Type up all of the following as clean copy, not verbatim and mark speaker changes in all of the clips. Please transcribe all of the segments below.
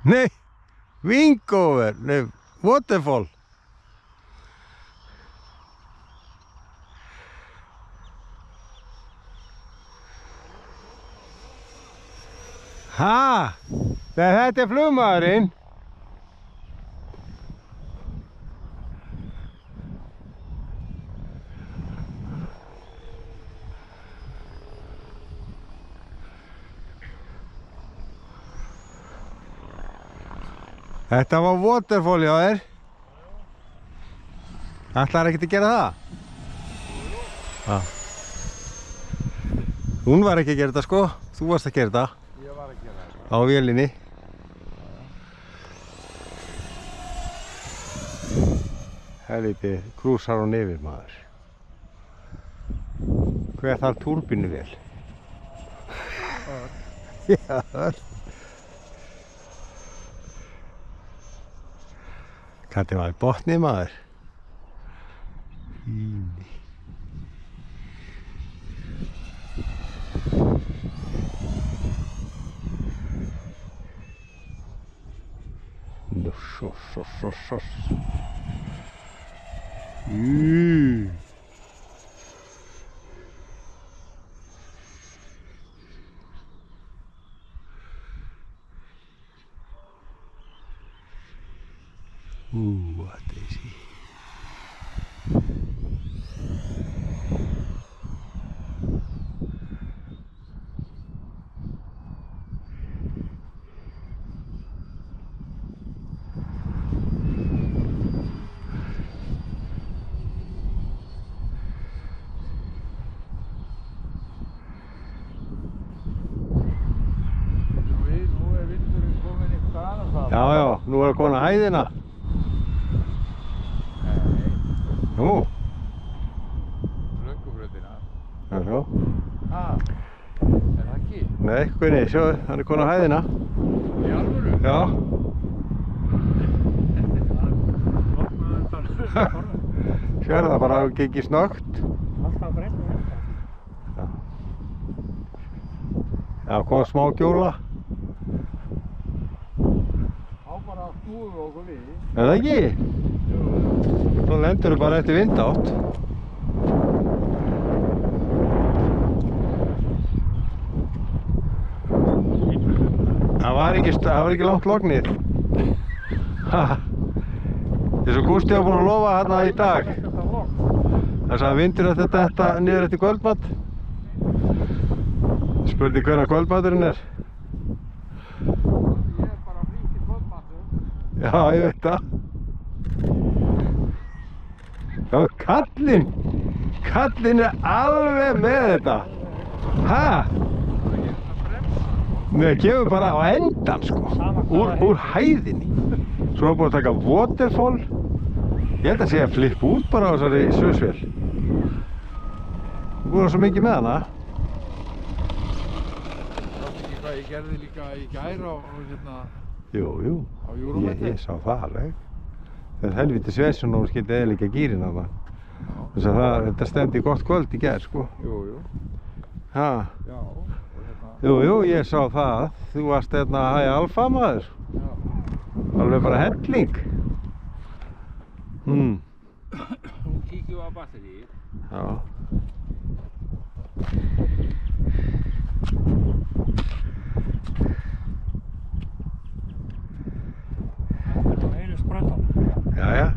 Speaker 1: Nei, wingover, nei, waterfall. Ha, þetta flugmaðurinn. Þetta var waterfall hjá þér. Ætlar ekkert að gera það? Já. Hún var ekki að gera þetta sko. Þú varst að gera þetta.
Speaker 2: Ég var að gera þetta.
Speaker 1: Á vélinni. Helviti, krúsar hún yfir maður. Hver þarf túrbínu vel? Já, Kallið maður botni maður. Fíni. Nú, svo. What is he?
Speaker 2: Nú vindurinn kominn eitthvað annars að.
Speaker 1: Já, nú er að koma hæðina. Nú.
Speaker 2: Löngubrautina.
Speaker 1: Já, svo.
Speaker 2: Ha, það ekki?
Speaker 1: Nei, Gunni, sjá, hann er komin á hæðina.
Speaker 2: Í alvöru?
Speaker 1: Já. Sér það bara að gengi snöggt.
Speaker 3: Alltaf breytt og þetta.
Speaker 1: Já, kom smá gjóla.
Speaker 2: Á bara að snúðu okkur við.
Speaker 1: Er það ekki? Svo lendur þú bara eftir vindátt. Það var ekki langt lognið. Þess að Gústi var búinn að lofa hérna í dag. Þess að vindur að þetta niður eftir kvöldmat. Spurði hvernig kvöldmaturinn er.
Speaker 2: Ég er bara frí til kvöldmatur.
Speaker 1: Já, ég veit það. Já, kallinn er alveg með þetta. Ha? Nei, kemur bara á endan sko, úr hæðinni. Svo er búin að taka waterfall. Ég held að sé að flippa út bara á þessari Suðsvél. Þú búin svo mikið með hana.
Speaker 2: Sástu ekki hvað ég gerði líka í gær á hérna
Speaker 1: Jú,
Speaker 2: á Eurometri?
Speaker 1: ég sá það alveg. Það er helviti svessun og hún skildi eyðileggja gírinn þarna. Þess að þetta stefndi gott kvöld í gær sko.
Speaker 2: Jú.
Speaker 1: Ha?
Speaker 2: Já, og hérna.
Speaker 1: Jú, ég sá það. Þú varst hérna að hæja alfa maður.
Speaker 2: Já.
Speaker 1: Alveg bara helling.
Speaker 4: Nú kíkjum við á batterið.
Speaker 1: Já.
Speaker 3: Þetta er heilu spröðan.
Speaker 1: Jæja.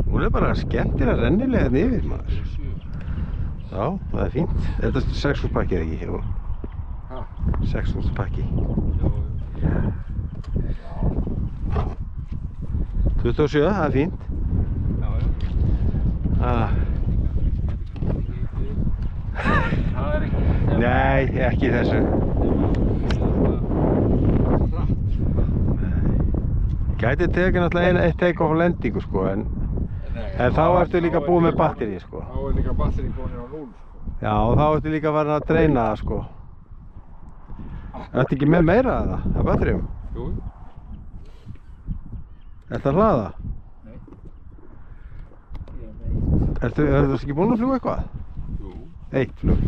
Speaker 1: Hún er bara skemmtilega rennilega hérna yfir maður. Já, það er fínt. Þetta er 6.000 pakki eða ekki? Jú.
Speaker 2: Ha?
Speaker 1: 6.000 pakki.
Speaker 2: Já.
Speaker 1: 27, það er fínt. Ah.
Speaker 4: Það er ekki.
Speaker 1: Nei, ekki þessu. Gæti tekið náttúrulega eitt take-off á lendingu sko, en þá ertu líka búið með batterið sko.
Speaker 2: Þá er líka batteri komin á 0 sko.
Speaker 1: Já, og þá ertu líka farin að dreina það sko. Ertu ekki með meira að það, af batteríum?
Speaker 2: Jú.
Speaker 1: Ertu að hlaða?
Speaker 2: Nei.
Speaker 3: Ég veit.
Speaker 1: Ertu ekki búinn að fljúga eitthvað?
Speaker 2: Jú.
Speaker 1: Eitt flug.